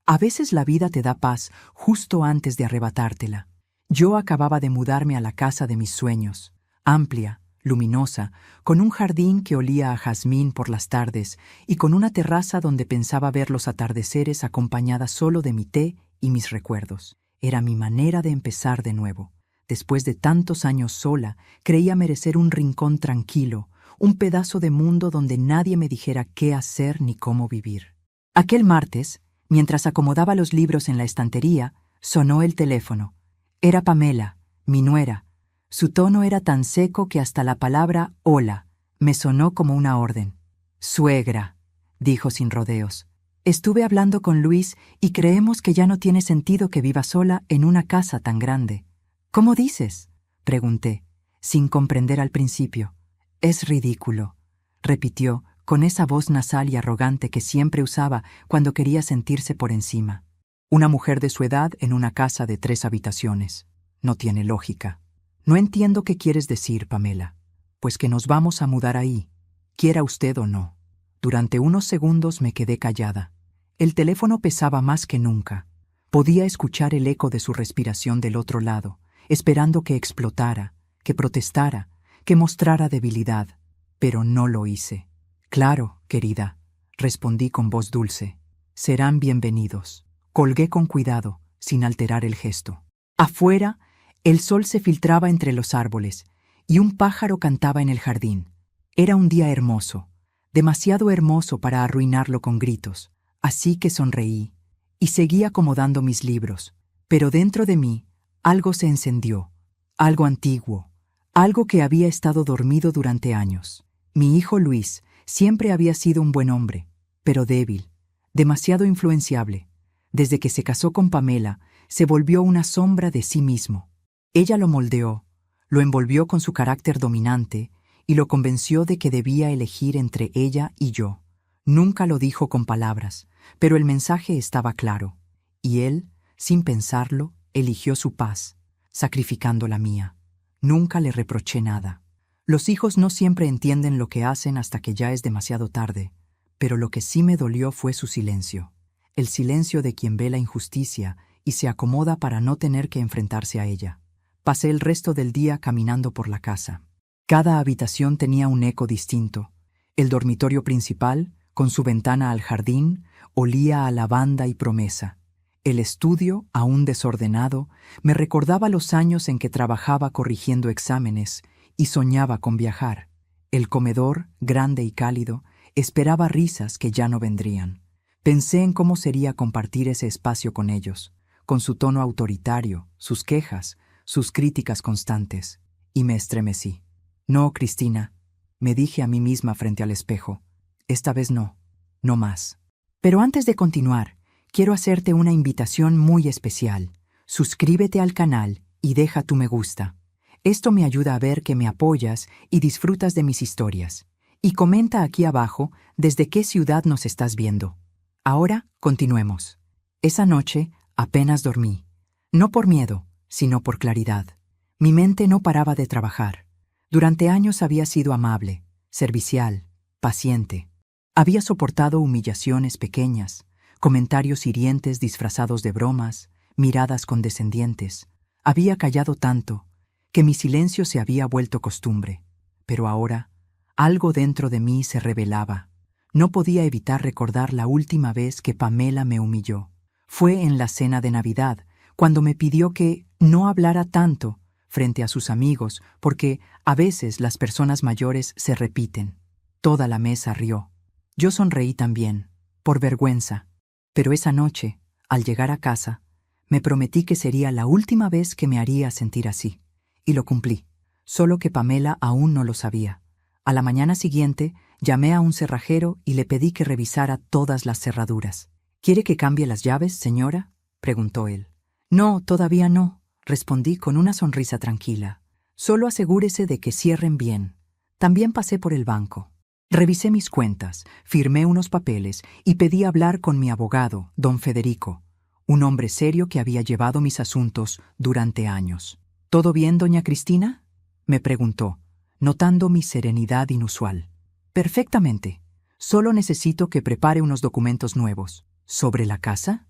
A veces la vida te da paz justo antes de arrebatártela. Yo acababa de mudarme a la casa de mis sueños, amplia, luminosa, con un jardín que olía a jazmín por las tardes y con una terraza donde pensaba ver los atardeceres acompañada solo de mi té y mis recuerdos. Era mi manera de empezar de nuevo. Después de tantos años sola, creía merecer un rincón tranquilo, un pedazo de mundo donde nadie me dijera qué hacer ni cómo vivir. Aquel martes, mientras acomodaba los libros en la estantería, sonó el teléfono. Era Pamela, mi nuera. Su tono era tan seco que hasta la palabra «hola» me sonó como una orden. «Suegra», dijo sin rodeos. «Estuve hablando con Luis y creemos que ya no tiene sentido que viva sola en una casa tan grande». «¿Cómo dices?», pregunté, sin comprender al principio. «Es ridículo», repitió, con esa voz nasal y arrogante que siempre usaba cuando quería sentirse por encima. Una mujer de su edad en una casa de 3 habitaciones. No tiene lógica. «No entiendo qué quieres decir, Pamela». «Pues que nos vamos a mudar ahí, quiera usted o no». Durante unos segundos me quedé callada. El teléfono pesaba más que nunca. Podía escuchar el eco de su respiración del otro lado, esperando que explotara, que protestara, que mostrara debilidad. Pero no lo hice. «Claro, querida», respondí con voz dulce. «Serán bienvenidos». Colgué con cuidado, sin alterar el gesto. Afuera, el sol se filtraba entre los árboles, y un pájaro cantaba en el jardín. Era un día hermoso, demasiado hermoso para arruinarlo con gritos, así que sonreí, y seguí acomodando mis libros. Pero dentro de mí, algo se encendió, algo antiguo, algo que había estado dormido durante años. Mi hijo Luis siempre había sido un buen hombre, pero débil, demasiado influenciable. Desde que se casó con Pamela, se volvió una sombra de sí mismo. Ella lo moldeó, lo envolvió con su carácter dominante y lo convenció de que debía elegir entre ella y yo. Nunca lo dijo con palabras, pero el mensaje estaba claro, y él, sin pensarlo, eligió su paz, sacrificando la mía. Nunca le reproché nada. Los hijos no siempre entienden lo que hacen hasta que ya es demasiado tarde, pero lo que sí me dolió fue su silencio. El silencio de quien ve la injusticia y se acomoda para no tener que enfrentarse a ella. Pasé el resto del día caminando por la casa. Cada habitación tenía un eco distinto. El dormitorio principal, con su ventana al jardín, olía a lavanda y promesa. El estudio, aún desordenado, me recordaba los años en que trabajaba corrigiendo exámenes y soñaba con viajar. El comedor, grande y cálido, esperaba risas que ya no vendrían. Pensé en cómo sería compartir ese espacio con ellos, con su tono autoritario, sus quejas, sus críticas constantes, y me estremecí. «No, Cristina», me dije a mí misma frente al espejo. «Esta vez no, no más». Pero antes de continuar, quiero hacerte una invitación muy especial. Suscríbete al canal y deja tu me gusta. Esto me ayuda a ver que me apoyas y disfrutas de mis historias. Y comenta aquí abajo desde qué ciudad nos estás viendo. Ahora, continuemos. Esa noche apenas dormí. No por miedo, sino por claridad. Mi mente no paraba de trabajar. Durante años había sido amable, servicial, paciente. Había soportado humillaciones pequeñas, comentarios hirientes disfrazados de bromas, miradas condescendientes. Había callado tanto que mi silencio se había vuelto costumbre. Pero ahora, algo dentro de mí se rebelaba. No podía evitar recordar la última vez que Pamela me humilló. Fue en la cena de Navidad, cuando me pidió que no hablara tanto frente a sus amigos, porque a veces las personas mayores se repiten. Toda la mesa rió. Yo sonreí también, por vergüenza. Pero esa noche, al llegar a casa, me prometí que sería la última vez que me haría sentir así. Y lo cumplí, solo que Pamela aún no lo sabía. A la mañana siguiente, llamé a un cerrajero y le pedí que revisara todas las cerraduras. «¿Quiere que cambie las llaves, señora?», preguntó él. «No, todavía no», respondí con una sonrisa tranquila. «Solo asegúrese de que cierren bien». También pasé por el banco. Revisé mis cuentas, firmé unos papeles y pedí hablar con mi abogado, don Federico, un hombre serio que había llevado mis asuntos durante años. «¿Todo bien, doña Cristina?», me preguntó, notando mi serenidad inusual. «Perfectamente. Solo necesito que prepare unos documentos nuevos». «¿Sobre la casa?».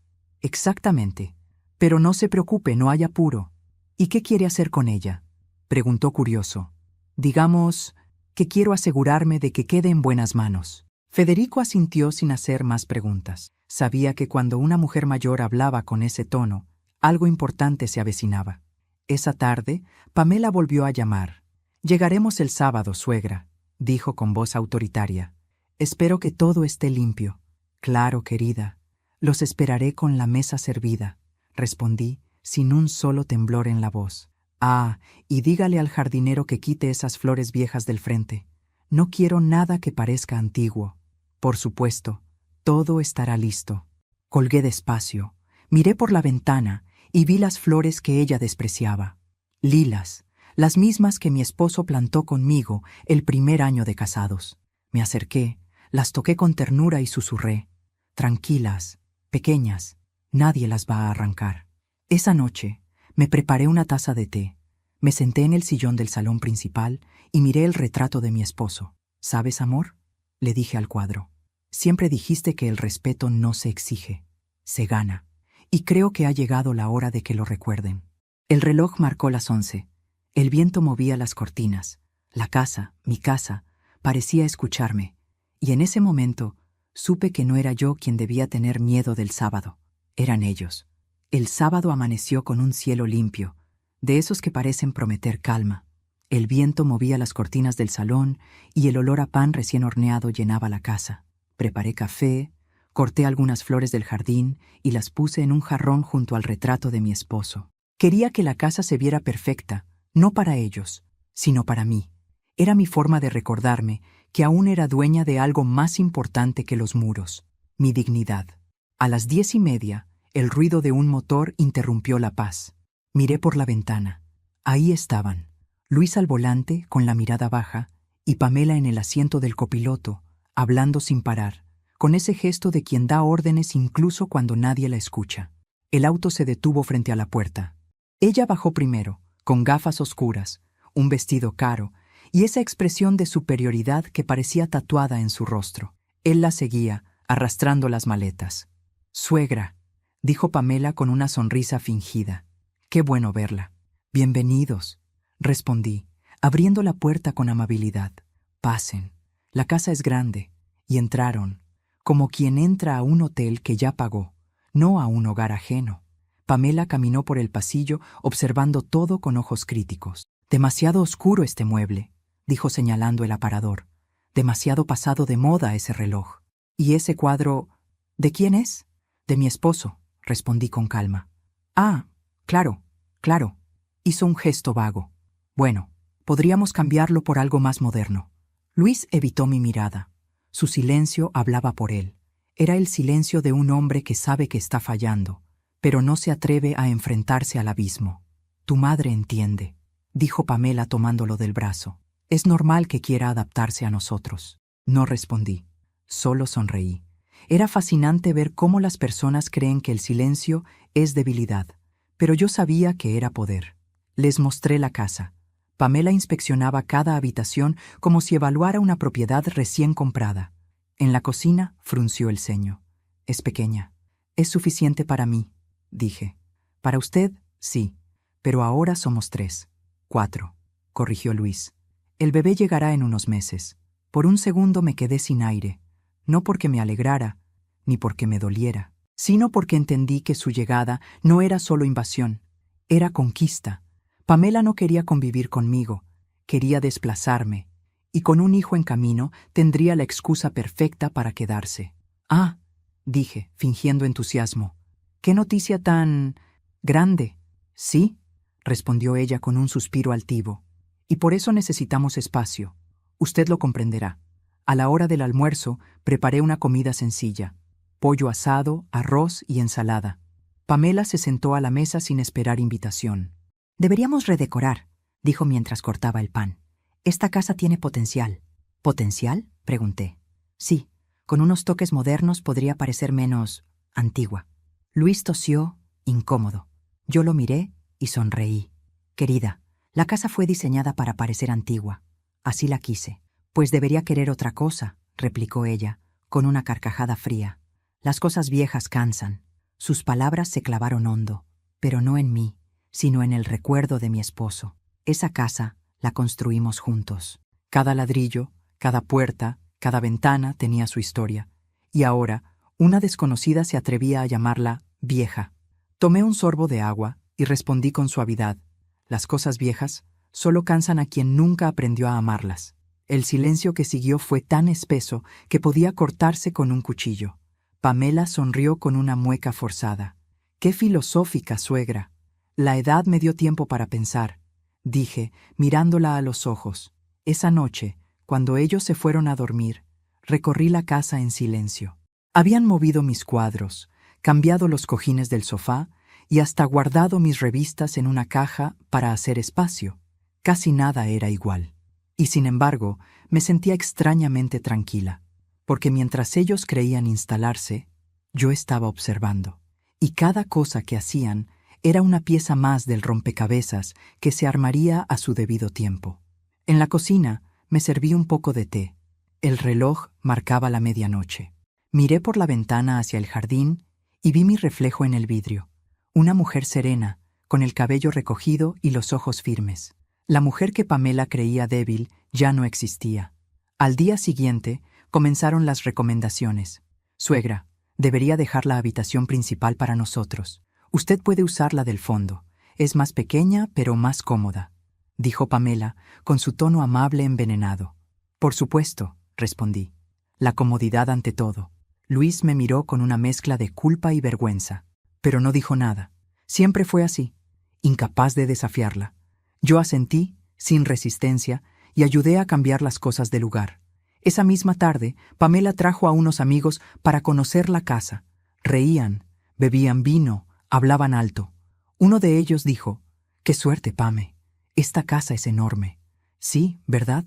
Exactamente. Pero no se preocupe, no hay apuro. ¿Y qué quiere hacer con ella? Preguntó curioso. Digamos que quiero asegurarme de que quede en buenas manos. Federico asintió sin hacer más preguntas. Sabía que cuando una mujer mayor hablaba con ese tono, algo importante se avecinaba. Esa tarde, Pamela volvió a llamar. «Llegaremos el sábado, suegra», dijo con voz autoritaria. «Espero que todo esté limpio». «Claro, querida. Los esperaré con la mesa servida», respondí, sin un solo temblor en la voz. «Ah, y dígale al jardinero que quite esas flores viejas del frente. No quiero nada que parezca antiguo». «Por supuesto, todo estará listo». Colgué despacio, miré por la ventana y vi las flores que ella despreciaba. Lilas, las mismas que mi esposo plantó conmigo el primer año de casados. Me acerqué, las toqué con ternura y susurré: «Tranquilas, pequeñas, nadie las va a arrancar». Esa noche me preparé una taza de té, me senté en el sillón del salón principal y miré el retrato de mi esposo. «¿Sabes, amor?», le dije al cuadro. «Siempre dijiste que el respeto no se exige, se gana, y creo que ha llegado la hora de que lo recuerden». El reloj marcó las 11. El viento movía las cortinas. La casa, mi casa, parecía escucharme, y en ese momento supe que no era yo quien debía tener miedo del sábado. Eran ellos. El sábado amaneció con un cielo limpio, de esos que parecen prometer calma. El viento movía las cortinas del salón y el olor a pan recién horneado llenaba la casa. Preparé café, corté algunas flores del jardín y las puse en un jarrón junto al retrato de mi esposo. Quería que la casa se viera perfecta, no para ellos, sino para mí. Era mi forma de recordarme que aún era dueña de algo más importante que los muros, mi dignidad. A las 10:30, el ruido de un motor interrumpió la paz. Miré por la ventana. Ahí estaban, Luis al volante con la mirada baja y Pamela en el asiento del copiloto, hablando sin parar, con ese gesto de quien da órdenes incluso cuando nadie la escucha. El auto se detuvo frente a la puerta. Ella bajó primero, con gafas oscuras, un vestido caro y esa expresión de superioridad que parecía tatuada en su rostro. Él la seguía, arrastrando las maletas. «Suegra», dijo Pamela con una sonrisa fingida. «Qué bueno verla». «Bienvenidos», respondí, abriendo la puerta con amabilidad. «Pasen. La casa es grande». Y entraron, como quien entra a un hotel que ya pagó, no a un hogar ajeno. Pamela caminó por el pasillo, observando todo con ojos críticos. «Demasiado oscuro este mueble», dijo señalando el aparador. «Demasiado pasado de moda ese reloj. ¿Y ese cuadro? ¿De quién es?» «De mi esposo», respondí con calma. «Ah, claro, claro», hizo un gesto vago. «Bueno, podríamos cambiarlo por algo más moderno». Luis evitó mi mirada. Su silencio hablaba por él. Era el silencio de un hombre que sabe que está fallando, pero no se atreve a enfrentarse al abismo. «Tu madre entiende», dijo Pamela tomándolo del brazo. «Es normal que quiera adaptarse a nosotros». No respondí, solo sonreí. Era fascinante ver cómo las personas creen que el silencio es debilidad, pero yo sabía que era poder. Les mostré la casa. Pamela inspeccionaba cada habitación como si evaluara una propiedad recién comprada. En la cocina frunció el ceño. «Es pequeña. Es suficiente para mí», dije. «Para usted, sí, pero ahora somos 3. 4, corrigió Luis. «El bebé llegará en unos meses». Por un segundo me quedé sin aire, no porque me alegrara, ni porque me doliera, sino porque entendí que su llegada no era solo invasión, era conquista. Pamela no quería convivir conmigo, quería desplazarme, y con un hijo en camino tendría la excusa perfecta para quedarse. «Ah», dije, fingiendo entusiasmo. «¿Qué noticia tan grande?» «Sí», respondió ella con un suspiro altivo. «Y por eso necesitamos espacio. Usted lo comprenderá. A la hora del almuerzo preparé una comida sencilla: pollo asado, arroz y ensalada». Pamela se sentó a la mesa sin esperar invitación. «Deberíamos redecorar», dijo mientras cortaba el pan. «Esta casa tiene potencial». «¿Potencial?», pregunté. «Sí, con unos toques modernos podría parecer menos antigua». Luis tosió, incómodo. Yo lo miré y sonreí. «Querida, la casa fue diseñada para parecer antigua. Así la quise». «Pues debería querer otra cosa», replicó ella, con una carcajada fría. «Las cosas viejas cansan». Sus palabras se clavaron hondo, pero no en mí, sino en el recuerdo de mi esposo. Esa casa la construimos juntos. Cada ladrillo, cada puerta, cada ventana tenía su historia, y ahora una desconocida se atrevía a llamarla vieja. Tomé un sorbo de agua y respondí con suavidad: las cosas viejas solo cansan a quien nunca aprendió a amarlas. El silencio que siguió fue tan espeso que podía cortarse con un cuchillo. Pamela sonrió con una mueca forzada. ¡Qué filosófica, suegra! La edad me dio tiempo para pensar, dije, mirándola a los ojos. Esa noche, cuando ellos se fueron a dormir, recorrí la casa en silencio. Habían movido mis cuadros, cambiado los cojines del sofá y hasta guardado mis revistas en una caja para hacer espacio. Casi nada era igual. Y sin embargo, me sentía extrañamente tranquila, porque mientras ellos creían instalarse, yo estaba observando. Y cada cosa que hacían era una pieza más del rompecabezas que se armaría a su debido tiempo. En la cocina me serví un poco de té. El reloj marcaba la medianoche. Miré por la ventana hacia el jardín y vi mi reflejo en el vidrio. Una mujer serena, con el cabello recogido y los ojos firmes. La mujer que Pamela creía débil ya no existía. Al día siguiente comenzaron las recomendaciones. Suegra, debería dejar la habitación principal para nosotros. Usted puede usar la del fondo. Es más pequeña, pero más cómoda, dijo Pamela, con su tono amable envenenado. Por supuesto, respondí. La comodidad ante todo. Luis me miró con una mezcla de culpa y vergüenza, pero no dijo nada. Siempre fue así, incapaz de desafiarla. Yo asentí, sin resistencia, y ayudé a cambiar las cosas de lugar. Esa misma tarde, Pamela trajo a unos amigos para conocer la casa. Reían, bebían vino, hablaban alto. Uno de ellos dijo: «¡Qué suerte, Pame! Esta casa es enorme». «Sí, ¿verdad?»,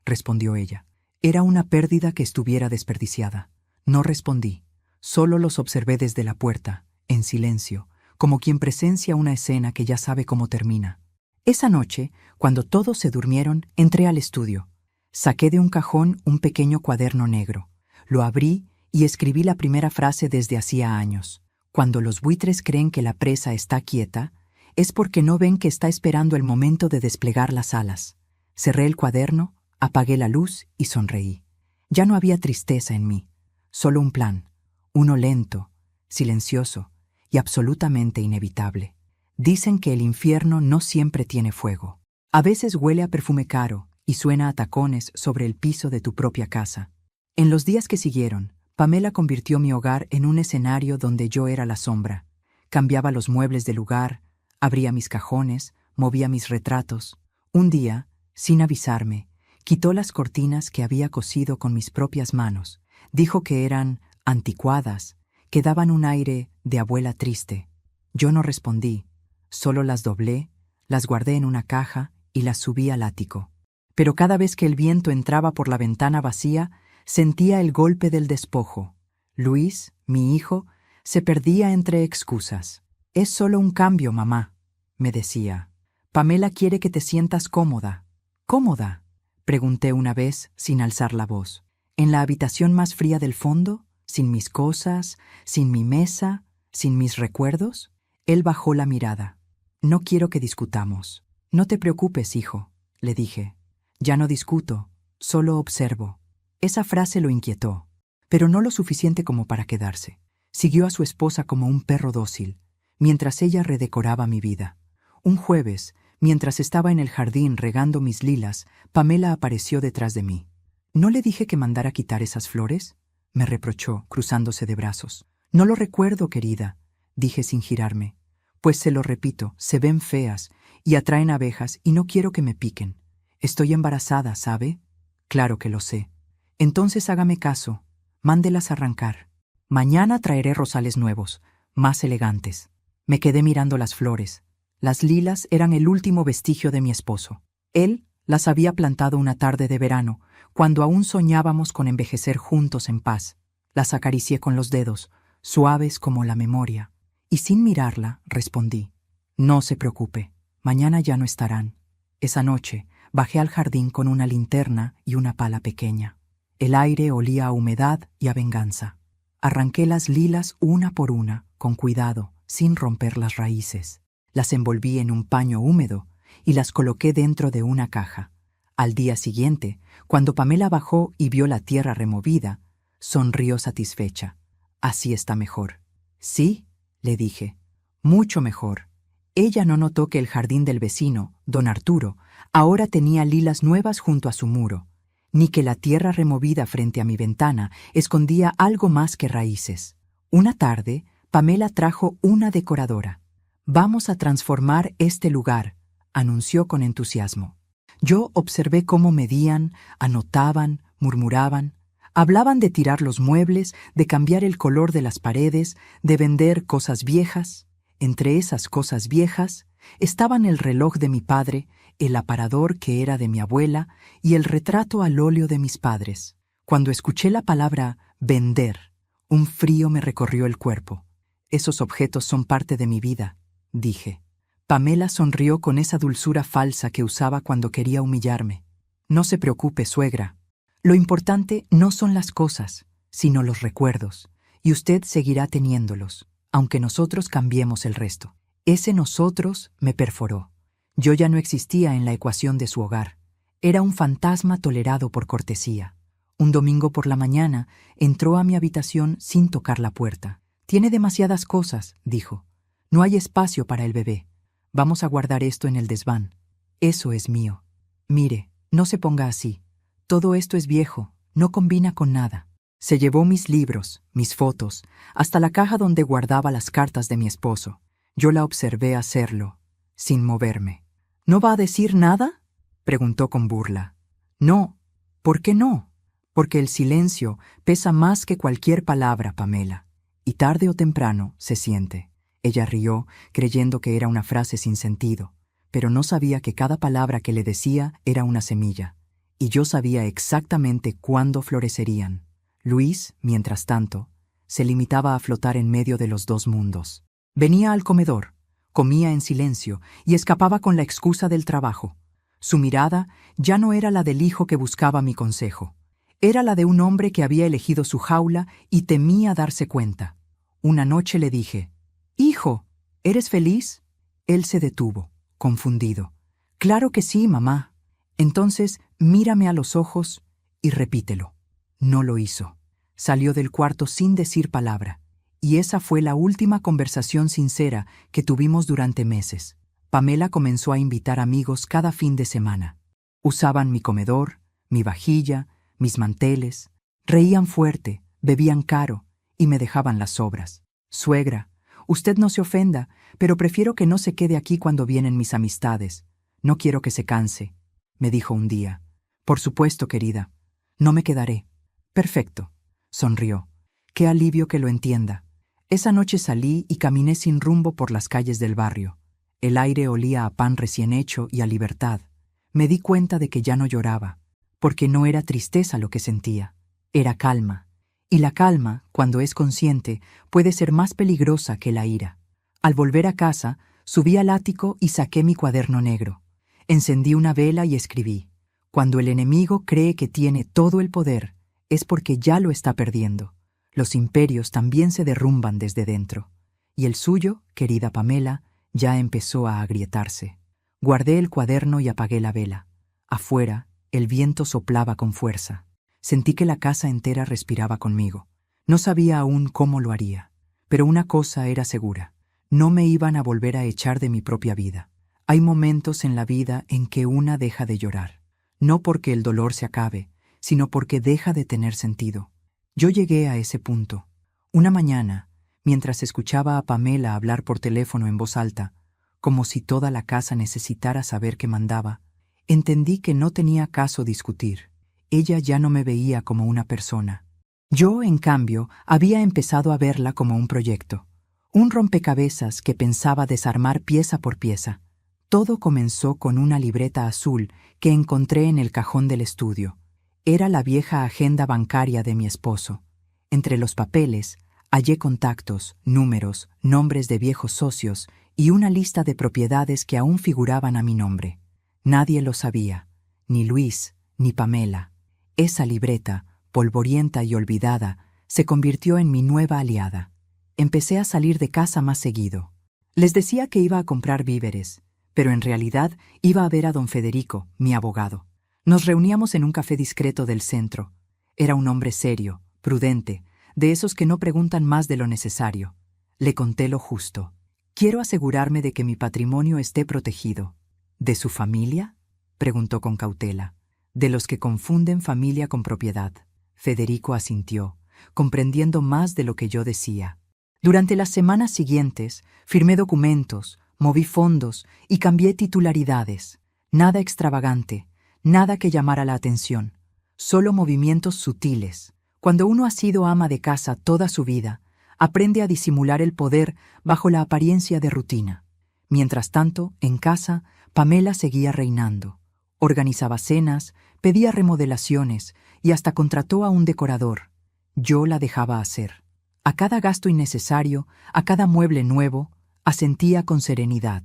respondió ella. Era una pérdida que estuviera desperdiciada. No respondí. Solo los observé desde la puerta, en silencio, como quien presencia una escena que ya sabe cómo termina. Esa noche, cuando todos se durmieron, entré al estudio. Saqué de un cajón un pequeño cuaderno negro. Lo abrí y escribí la primera frase desde hacía años. Cuando los buitres creen que la presa está quieta, es porque no ven que está esperando el momento de desplegar las alas. Cerré el cuaderno, apagué la luz y sonreí. Ya no había tristeza en mí, solo un plan, uno lento, silencioso y absolutamente inevitable. Dicen que el infierno no siempre tiene fuego. A veces huele a perfume caro y suena a tacones sobre el piso de tu propia casa. En los días que siguieron, Pamela convirtió mi hogar en un escenario donde yo era la sombra. Cambiaba los muebles de lugar, abría mis cajones, movía mis retratos. Un día, sin avisarme, quitó las cortinas que había cosido con mis propias manos. Dijo que eran anticuadas, que daban un aire de abuela triste. Yo no respondí, solo las doblé, las guardé en una caja y las subí al ático. Pero cada vez que el viento entraba por la ventana vacía, sentía el golpe del despojo. Luis, mi hijo, se perdía entre excusas. «Es solo un cambio, mamá», me decía. «Pamela quiere que te sientas cómoda». «¿Cómoda?», pregunté una vez sin alzar la voz. «¿En la habitación más fría del fondo? ¿Sin mis cosas? ¿Sin mi mesa? ¿Sin mis recuerdos?». Él bajó la mirada. «No quiero que discutamos». «No te preocupes, hijo», le dije. «Ya no discuto, solo observo». Esa frase lo inquietó, pero no lo suficiente como para quedarse. Siguió a su esposa como un perro dócil, mientras ella redecoraba mi vida. Un jueves, mientras estaba en el jardín regando mis lilas, Pamela apareció detrás de mí. «¿No le dije que mandara quitar esas flores?», me reprochó, cruzándose de brazos. «No lo recuerdo, querida», dije sin girarme. «Pues se lo repito, se ven feas y atraen abejas y no quiero que me piquen. Estoy embarazada, ¿sabe?». «Claro que lo sé». «Entonces hágame caso, mándelas arrancar. Mañana traeré rosales nuevos, más elegantes». Me quedé mirando las flores. Las lilas eran el último vestigio de mi esposo. Él las había plantado una tarde de verano, cuando aún soñábamos con envejecer juntos en paz. Las acaricié con los dedos, suaves como la memoria, y sin mirarla respondí: «No se preocupe, mañana ya no estarán». Esa noche bajé al jardín con una linterna y una pala pequeña. El aire olía a humedad y a venganza. Arranqué las lilas una por una, con cuidado, sin romper las raíces. Las envolví en un paño húmedo y las coloqué dentro de una caja. Al día siguiente, cuando Pamela bajó y vio la tierra removida, sonrió satisfecha. «Así está mejor». «Sí», le dije, «mucho mejor». Ella no notó que el jardín del vecino, don Arturo, ahora tenía lilas nuevas junto a su muro, ni que la tierra removida frente a mi ventana escondía algo más que raíces. Una tarde, Pamela trajo una decoradora. «Vamos a transformar este lugar», anunció con entusiasmo. Yo observé cómo medían, anotaban, murmuraban. Hablaban de tirar los muebles, de cambiar el color de las paredes, de vender cosas viejas. Entre esas cosas viejas estaban el reloj de mi padre, el aparador que era de mi abuela y el retrato al óleo de mis padres. Cuando escuché la palabra «vender», un frío me recorrió el cuerpo. «Esos objetos son parte de mi vida», dije. Pamela sonrió con esa dulzura falsa que usaba cuando quería humillarme. «No se preocupe, suegra. Lo importante no son las cosas, sino los recuerdos, y usted seguirá teniéndolos, aunque nosotros cambiemos el resto». Ese nosotros me perforó. Yo ya no existía en la ecuación de su hogar. Era un fantasma tolerado por cortesía. Un domingo por la mañana entró a mi habitación sin tocar la puerta. «Tiene demasiadas cosas», dijo. «No hay espacio para el bebé. Vamos a guardar esto en el desván. Eso es mío. Mire, no se ponga así. Todo esto es viejo, no combina con nada». Se llevó mis libros, mis fotos, hasta la caja donde guardaba las cartas de mi esposo. Yo la observé hacerlo, sin moverme. «¿No va a decir nada?», preguntó con burla. «No. ¿Por qué no? Porque el silencio pesa más que cualquier palabra, Pamela. Y tarde o temprano se siente». Ella rió, creyendo que era una frase sin sentido, pero no sabía que cada palabra que le decía era una semilla, y yo sabía exactamente cuándo florecerían. Luis, mientras tanto, se limitaba a flotar en medio de los dos mundos. Venía al comedor, comía en silencio y escapaba con la excusa del trabajo. Su mirada ya no era la del hijo que buscaba mi consejo. Era la de un hombre que había elegido su jaula y temía darse cuenta. Una noche le dije: «Hijo, ¿eres feliz?». Él se detuvo, confundido. «Claro que sí, mamá». «Entonces, mírame a los ojos y repítelo». No lo hizo. Salió del cuarto sin decir palabra, y esa fue la última conversación sincera que tuvimos durante meses. Pamela comenzó a invitar amigos cada fin de semana. Usaban mi comedor, mi vajilla, mis manteles. Reían fuerte, bebían caro y me dejaban las sobras. «Suegra, usted no se ofenda, pero prefiero que no se quede aquí cuando vienen mis amistades. No quiero que se canse», me dijo un día. «Por supuesto, querida. No me quedaré». «Perfecto», sonrió. «Qué alivio que lo entienda». Esa noche salí y caminé sin rumbo por las calles del barrio. El aire olía a pan recién hecho y a libertad. Me di cuenta de que ya no lloraba, porque no era tristeza lo que sentía, era calma. Y la calma, cuando es consciente, puede ser más peligrosa que la ira. Al volver a casa, subí al ático y saqué mi cuaderno negro. Encendí una vela y escribí: «Cuando el enemigo cree que tiene todo el poder, es porque ya lo está perdiendo. Los imperios también se derrumban desde dentro. Y el suyo, querida Pamela, ya empezó a agrietarse». Guardé el cuaderno y apagué la vela. Afuera, el viento soplaba con fuerza. Sentí que la casa entera respiraba conmigo. No sabía aún cómo lo haría, pero una cosa era segura: no me iban a volver a echar de mi propia vida. Hay momentos en la vida en que una deja de llorar, no porque el dolor se acabe, sino porque deja de tener sentido. Yo llegué a ese punto. Una mañana, mientras escuchaba a Pamela hablar por teléfono en voz alta, como si toda la casa necesitara saber que mandaba, entendí que no tenía caso discutir. Ella ya no me veía como una persona. Yo, en cambio, había empezado a verla como un proyecto, un rompecabezas que pensaba desarmar pieza por pieza. Todo comenzó con una libreta azul que encontré en el cajón del estudio. Era la vieja agenda bancaria de mi esposo. Entre los papeles hallé contactos, números, nombres de viejos socios y una lista de propiedades que aún figuraban a mi nombre. Nadie lo sabía, ni Luis, ni Pamela. Esa libreta, polvorienta y olvidada, se convirtió en mi nueva aliada. Empecé a salir de casa más seguido. Les decía que iba a comprar víveres, pero en realidad iba a ver a don Federico, mi abogado. Nos reuníamos en un café discreto del centro. Era un hombre serio, prudente, de esos que no preguntan más de lo necesario. Le conté lo justo. Quiero asegurarme de que mi patrimonio esté protegido. ¿De su familia?, preguntó con cautela. De los que confunden familia con propiedad. Federico asintió, comprendiendo más de lo que yo decía. Durante las semanas siguientes, firmé documentos, moví fondos y cambié titularidades. Nada extravagante, nada que llamara la atención. Solo movimientos sutiles. Cuando uno ha sido ama de casa toda su vida, aprende a disimular el poder bajo la apariencia de rutina. Mientras tanto, en casa, Pamela seguía reinando. Organizaba cenas, pedía remodelaciones y hasta contrató a un decorador. Yo la dejaba hacer. A cada gasto innecesario, a cada mueble nuevo, asentía con serenidad.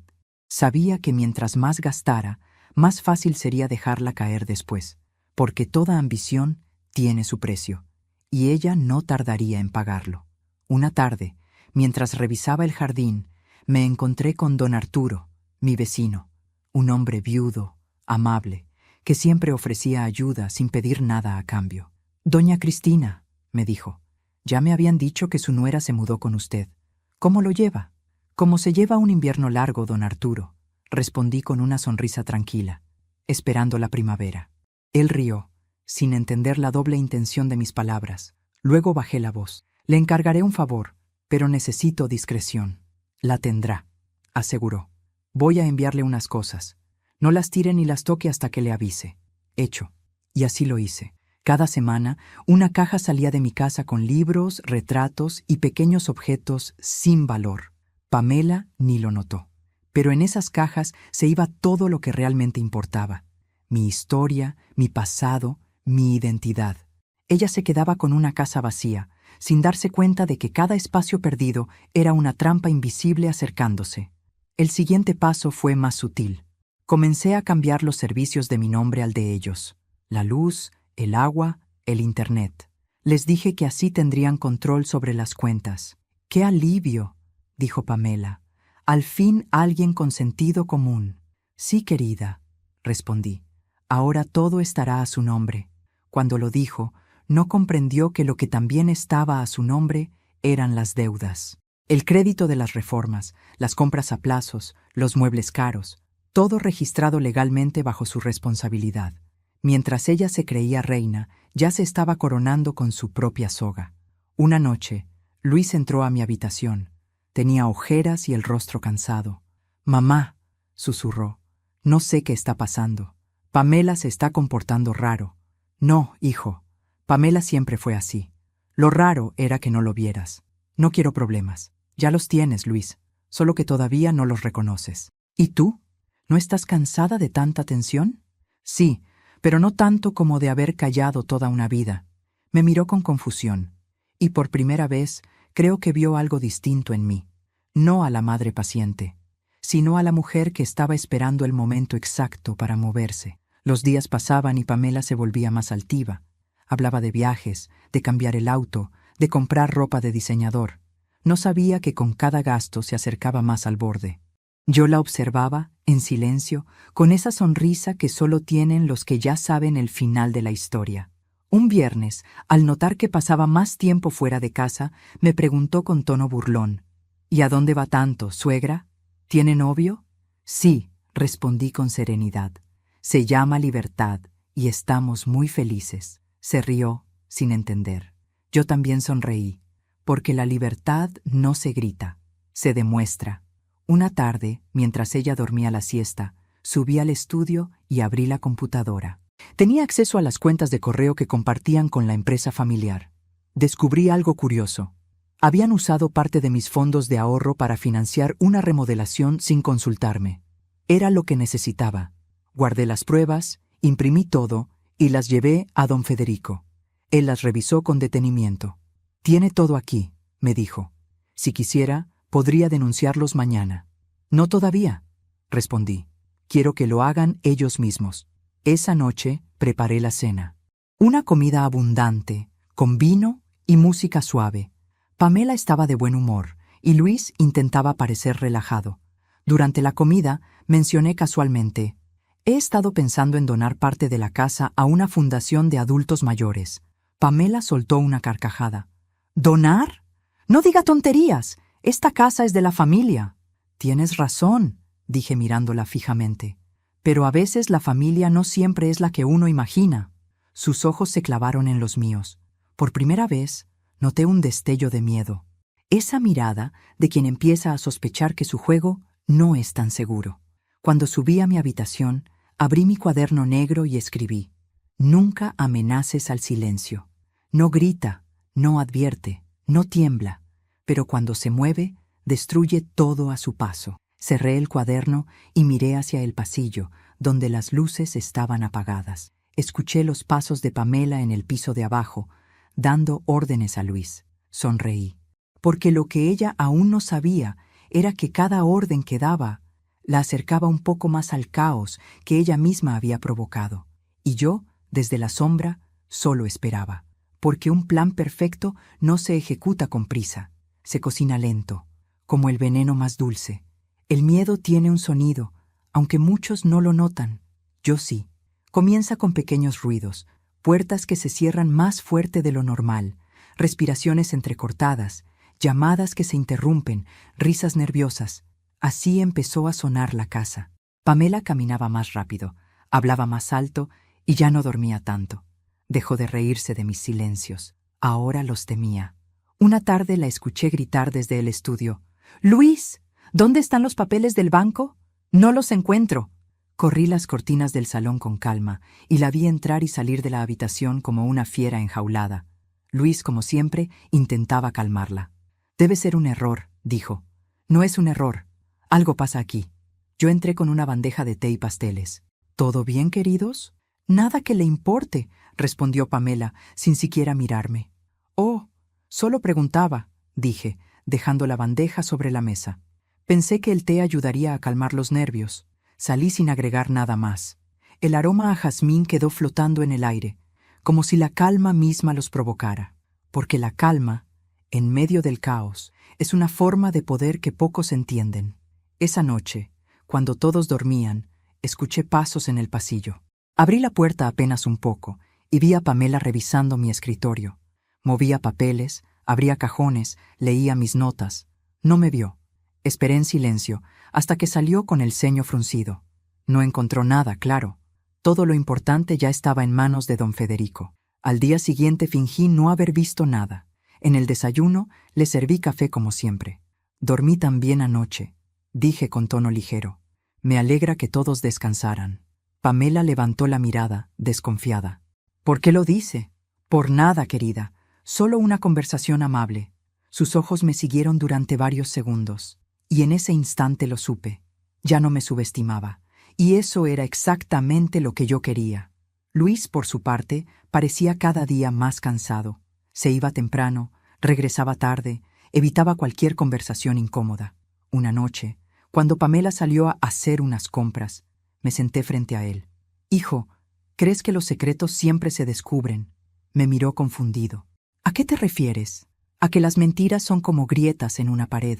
Sabía que mientras más gastara, más fácil sería dejarla caer después, porque toda ambición tiene su precio, y ella no tardaría en pagarlo. Una tarde, mientras revisaba el jardín, me encontré con don Arturo, mi vecino, un hombre viudo, amable, que siempre ofrecía ayuda sin pedir nada a cambio. «Doña Cristina», me dijo, «ya me habían dicho que su nuera se mudó con usted. ¿Cómo lo lleva?» «Como se lleva un invierno largo, don Arturo», respondí con una sonrisa tranquila, esperando la primavera. Él rió, sin entender la doble intención de mis palabras. Luego bajé la voz. «Le encargaré un favor, pero necesito discreción». «La tendrá», aseguró. «Voy a enviarle unas cosas. No las tire ni las toque hasta que le avise». Hecho. Y así lo hice. Cada semana, una caja salía de mi casa con libros, retratos y pequeños objetos sin valor. Pamela ni lo notó. Pero en esas cajas se iba todo lo que realmente importaba. Mi historia, mi pasado, mi identidad. Ella se quedaba con una casa vacía, sin darse cuenta de que cada espacio perdido era una trampa invisible acercándose. El siguiente paso fue más sutil. Comencé a cambiar los servicios de mi nombre al de ellos. La luz, el agua, el internet. Les dije que así tendrían control sobre las cuentas. «¡Qué alivio!», dijo Pamela. «Al fin alguien con sentido común». «Sí, querida», respondí. «Ahora todo estará a su nombre». Cuando lo dijo, no comprendió que lo que también estaba a su nombre eran las deudas. El crédito de las reformas, las compras a plazos, los muebles caros, todo registrado legalmente bajo su responsabilidad. Mientras ella se creía reina, ya se estaba coronando con su propia soga. Una noche, Luis entró a mi habitación. Tenía ojeras y el rostro cansado. «Mamá», susurró, «no sé qué está pasando. Pamela se está comportando raro». «No, hijo. Pamela siempre fue así. Lo raro era que no lo vieras. No quiero problemas. Ya los tienes, Luis, solo que todavía no los reconoces». «¿Y tú? ¿No estás cansada de tanta tensión?» «Sí, pero no tanto como de haber callado toda una vida». Me miró con confusión, y por primera vez creo que vio algo distinto en mí. No a la madre paciente, sino a la mujer que estaba esperando el momento exacto para moverse. Los días pasaban y Pamela se volvía más altiva. Hablaba de viajes, de cambiar el auto, de comprar ropa de diseñador. No sabía que con cada gasto se acercaba más al borde. Yo la observaba, en silencio, con esa sonrisa que solo tienen los que ya saben el final de la historia. Un viernes, al notar que pasaba más tiempo fuera de casa, me preguntó con tono burlón: «¿Y a dónde va tanto, suegra? ¿Tiene novio?» «Sí», respondí con serenidad. «Se llama Libertad y estamos muy felices». Se rió, sin entender. Yo también sonreí, porque la libertad no se grita, se demuestra. Una tarde, mientras ella dormía la siesta, subí al estudio y abrí la computadora. Tenía acceso a las cuentas de correo que compartían con la empresa familiar. Descubrí algo curioso. Habían usado parte de mis fondos de ahorro para financiar una remodelación sin consultarme. Era lo que necesitaba. Guardé las pruebas, imprimí todo y las llevé a don Federico. Él las revisó con detenimiento. «Tiene todo aquí», me dijo. «Si quisiera, podría denunciarlos mañana». «No todavía», respondí. «Quiero que lo hagan ellos mismos». Esa noche preparé la cena. Una comida abundante, con vino y música suave. Pamela estaba de buen humor, y Luis intentaba parecer relajado. Durante la comida, mencioné casualmente: «He estado pensando en donar parte de la casa a una fundación de adultos mayores». Pamela soltó una carcajada. «¿Donar? No diga tonterías. Esta casa es de la familia». «Tienes razón», dije mirándola fijamente. «Pero a veces la familia no siempre es la que uno imagina». Sus ojos se clavaron en los míos. Por primera vez, noté un destello de miedo. Esa mirada de quien empieza a sospechar que su juego no es tan seguro. Cuando subí a mi habitación, abrí mi cuaderno negro y escribí: «Nunca amenaces al silencio. No grita, no advierte, no tiembla, pero cuando se mueve, destruye todo a su paso». Cerré el cuaderno y miré hacia el pasillo, donde las luces estaban apagadas. Escuché los pasos de Pamela en el piso de abajo, dando órdenes a Luis. Sonreí, porque lo que ella aún no sabía era que cada orden que daba la acercaba un poco más al caos que ella misma había provocado. Y yo, desde la sombra, solo esperaba, porque un plan perfecto no se ejecuta con prisa, se cocina lento, como el veneno más dulce. El miedo tiene un sonido, aunque muchos no lo notan. Yo sí. Comienza con pequeños ruidos, puertas que se cierran más fuerte de lo normal, respiraciones entrecortadas, llamadas que se interrumpen, risas nerviosas. Así empezó a sonar la casa. Pamela caminaba más rápido, hablaba más alto y ya no dormía tanto. Dejó de reírse de mis silencios. Ahora los temía. Una tarde la escuché gritar desde el estudio: «¡Luis! ¿Dónde están los papeles del banco? No los encuentro». Corrí las cortinas del salón con calma y la vi entrar y salir de la habitación como una fiera enjaulada. Luis, como siempre, intentaba calmarla. «Debe ser un error», dijo. «No es un error. Algo pasa aquí». Yo entré con una bandeja de té y pasteles. «¿Todo bien, queridos?» «Nada que le importe», respondió Pamela, sin siquiera mirarme. «Oh, solo preguntaba», dije, dejando la bandeja sobre la mesa. Pensé que el té ayudaría a calmar los nervios. Salí sin agregar nada más. El aroma a jazmín quedó flotando en el aire, como si la calma misma los provocara. Porque la calma, en medio del caos, es una forma de poder que pocos entienden. Esa noche, cuando todos dormían, escuché pasos en el pasillo. Abrí la puerta apenas un poco y vi a Pamela revisando mi escritorio. Movía papeles, abría cajones, leía mis notas. No me vio. Esperé en silencio hasta que salió con el ceño fruncido. No encontró nada, claro. Todo lo importante ya estaba en manos de don Federico. Al día siguiente fingí no haber visto nada. En el desayuno le serví café como siempre. «Dormí tan bien anoche», dije con tono ligero. «Me alegra que todos descansaran». Pamela levantó la mirada, desconfiada. «¿Por qué lo dice?» «Por nada, querida. Solo una conversación amable». Sus ojos me siguieron durante varios segundos. Y en ese instante lo supe. Ya no me subestimaba. Y eso era exactamente lo que yo quería. Luis, por su parte, parecía cada día más cansado. Se iba temprano, regresaba tarde, evitaba cualquier conversación incómoda. Una noche, cuando Pamela salió a hacer unas compras, me senté frente a él. «Hijo, ¿crees que los secretos siempre se descubren?» Me miró confundido. «¿A qué te refieres?» «A que las mentiras son como grietas en una pared.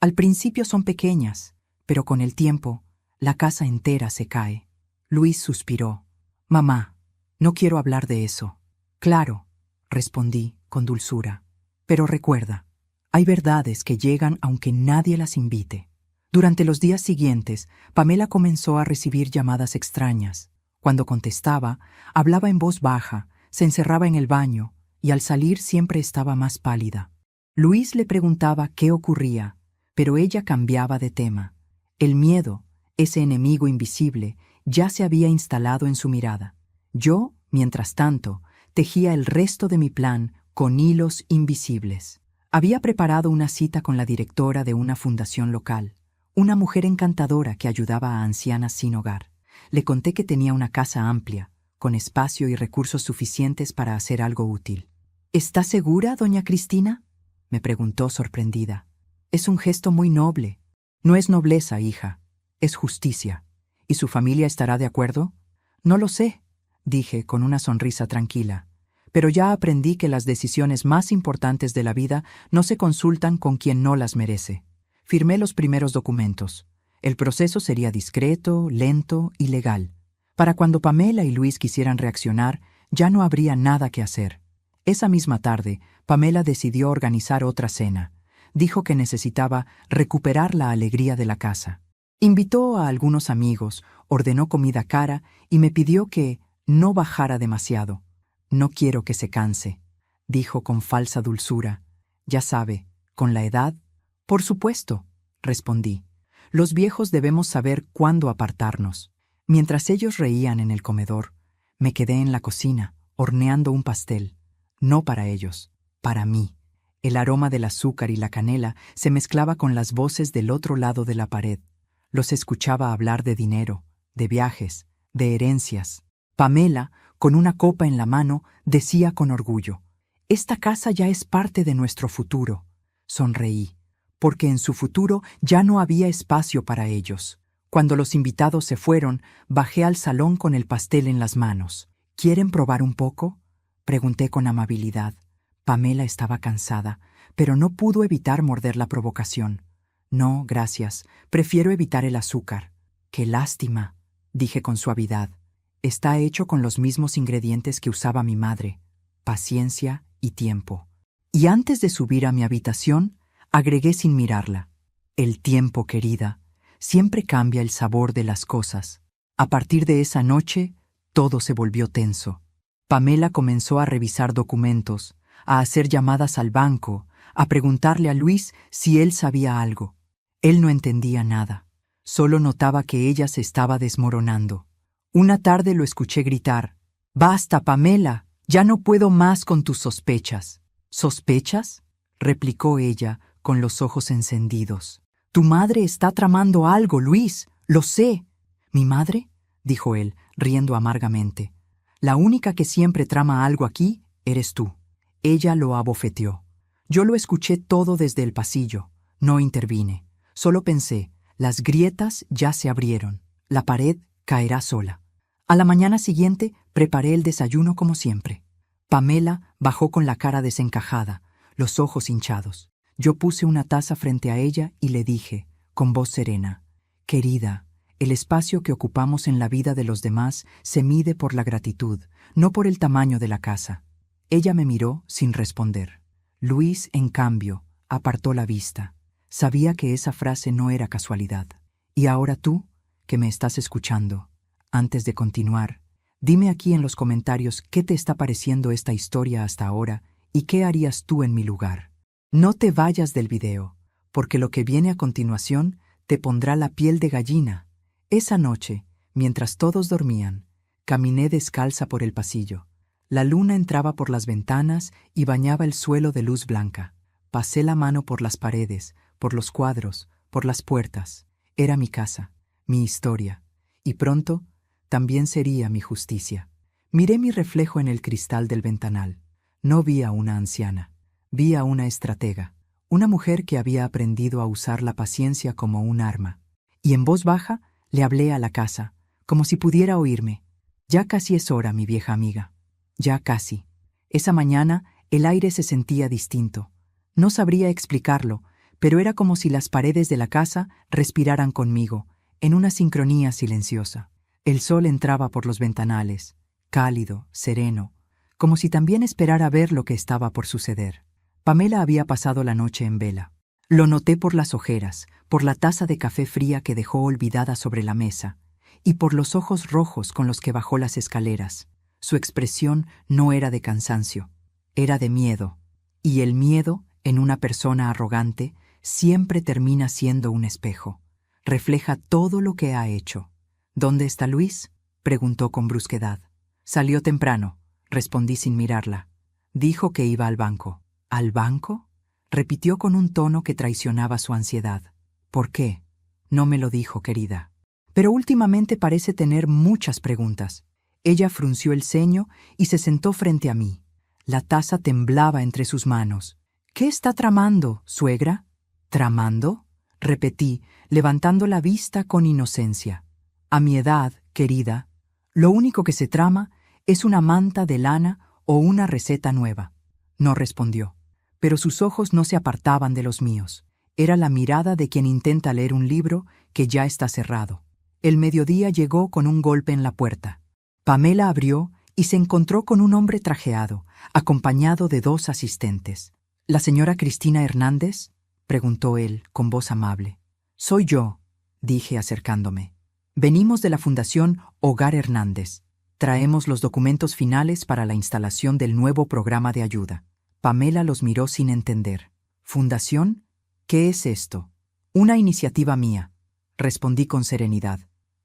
Al principio son pequeñas, pero con el tiempo, la casa entera se cae». Luis suspiró. «Mamá, no quiero hablar de eso». «Claro», respondí con dulzura. «Pero recuerda, hay verdades que llegan aunque nadie las invite». Durante los días siguientes, Pamela comenzó a recibir llamadas extrañas. Cuando contestaba, hablaba en voz baja, se encerraba en el baño y al salir siempre estaba más pálida. Luis le preguntaba qué ocurría, pero ella cambiaba de tema. El miedo, ese enemigo invisible, ya se había instalado en su mirada. Yo, mientras tanto, tejía el resto de mi plan con hilos invisibles. Había preparado una cita con la directora de una fundación local, una mujer encantadora que ayudaba a ancianas sin hogar. Le conté que tenía una casa amplia, con espacio y recursos suficientes para hacer algo útil. «¿Está segura, doña Cristina?», me preguntó sorprendida. «Es un gesto muy noble». «No es nobleza, hija, es justicia. ¿Y su familia estará de acuerdo?» «No lo sé», dije con una sonrisa tranquila, pero ya aprendí que las decisiones más importantes de la vida no se consultan con quien no las merece. Firmé los primeros documentos. El proceso sería discreto, lento y legal. Para cuando Pamela y Luis quisieran reaccionar, ya no habría nada que hacer. Esa misma tarde, Pamela decidió organizar otra cena. Dijo que necesitaba recuperar la alegría de la casa. Invitó a algunos amigos, ordenó comida cara y me pidió que no bajara demasiado. «No quiero que se canse», dijo con falsa dulzura. «Ya sabe, con la edad». «Por supuesto», respondí. «Los viejos debemos saber cuándo apartarnos». Mientras ellos reían en el comedor, me quedé en la cocina, horneando un pastel. No para ellos, para mí. El aroma del azúcar y la canela se mezclaba con las voces del otro lado de la pared. Los escuchaba hablar de dinero, de viajes, de herencias. Pamela, con una copa en la mano, decía con orgullo: «Esta casa ya es parte de nuestro futuro». Sonreí, porque en su futuro ya no había espacio para ellos. Cuando los invitados se fueron, bajé al salón con el pastel en las manos. «¿Quieren probar un poco?», pregunté con amabilidad. Pamela estaba cansada, pero no pudo evitar morder la provocación. «No, gracias. Prefiero evitar el azúcar». «Qué lástima», dije con suavidad. «Está hecho con los mismos ingredientes que usaba mi madre: paciencia y tiempo». Y antes de subir a mi habitación, agregué sin mirarla: «El tiempo, querida, siempre cambia el sabor de las cosas». A partir de esa noche, todo se volvió tenso. Pamela comenzó a revisar documentos, a hacer llamadas al banco, a preguntarle a Luis si él sabía algo. Él no entendía nada. Solo notaba que ella se estaba desmoronando. Una tarde lo escuché gritar: «¡Basta, Pamela! Ya no puedo más con tus sospechas». «¿Sospechas?», replicó ella, con los ojos encendidos. «Tu madre está tramando algo, Luis. Lo sé». «¿Mi madre?», dijo él, riendo amargamente. «La única que siempre trama algo aquí eres tú». Ella lo abofeteó. Yo lo escuché todo desde el pasillo. No intervine. Solo pensé: las grietas ya se abrieron. La pared caerá sola. A la mañana siguiente preparé el desayuno como siempre. Pamela bajó con la cara desencajada, los ojos hinchados. Yo puse una taza frente a ella y le dije, con voz serena: «Querida, el espacio que ocupamos en la vida de los demás se mide por la gratitud, no por el tamaño de la casa». Ella me miró sin responder. Luis, en cambio, apartó la vista. Sabía que esa frase no era casualidad. «Y ahora tú, que me estás escuchando, antes de continuar, dime aquí en los comentarios qué te está pareciendo esta historia hasta ahora y qué harías tú en mi lugar». No te vayas del video, porque lo que viene a continuación te pondrá la piel de gallina. Esa noche, mientras todos dormían, caminé descalza por el pasillo. La luna entraba por las ventanas y bañaba el suelo de luz blanca. Pasé la mano por las paredes, por los cuadros, por las puertas. Era mi casa, mi historia, y pronto también sería mi justicia. Miré mi reflejo en el cristal del ventanal. No vi a una anciana, vi a una estratega, una mujer que había aprendido a usar la paciencia como un arma. Y en voz baja le hablé a la casa, como si pudiera oírme: «Ya casi es hora, mi vieja amiga. Ya casi». Esa mañana el aire se sentía distinto. No sabría explicarlo, pero era como si las paredes de la casa respiraran conmigo, en una sincronía silenciosa. El sol entraba por los ventanales, cálido, sereno, como si también esperara ver lo que estaba por suceder. Pamela había pasado la noche en vela. Lo noté por las ojeras, por la taza de café fría que dejó olvidada sobre la mesa, y por los ojos rojos con los que bajó las escaleras. Su expresión no era de cansancio, era de miedo, y el miedo, en una persona arrogante, siempre termina siendo un espejo. Refleja todo lo que ha hecho. «¿Dónde está Luis?», preguntó con brusquedad. «Salió temprano», respondí sin mirarla. «Dijo que iba al banco». «¿Al banco?», repitió con un tono que traicionaba su ansiedad. «¿Por qué?». «No me lo dijo, querida. Pero últimamente parece tener muchas preguntas». Ella frunció el ceño y se sentó frente a mí. La taza temblaba entre sus manos. «¿Qué está tramando, suegra?». «¿Tramando?», repetí, levantando la vista con inocencia. «A mi edad, querida, lo único que se trama es una manta de lana ¿O una receta nueva? No respondió. Pero sus ojos no se apartaban de los míos. Era la mirada de quien intenta leer un libro que ya está cerrado. El mediodía llegó con un golpe en la puerta. Pamela abrió y se encontró con un hombre trajeado, acompañado de 2 asistentes. ¿La señora Cristina Hernández?, preguntó él con voz amable. Soy yo, dije acercándome. Venimos de la Fundación Hogar Hernández. Traemos los documentos finales para la instalación del nuevo programa de ayuda. Pamela los miró sin entender. ¿Fundación? ¿Qué es esto? Una iniciativa mía, respondí con serenidad.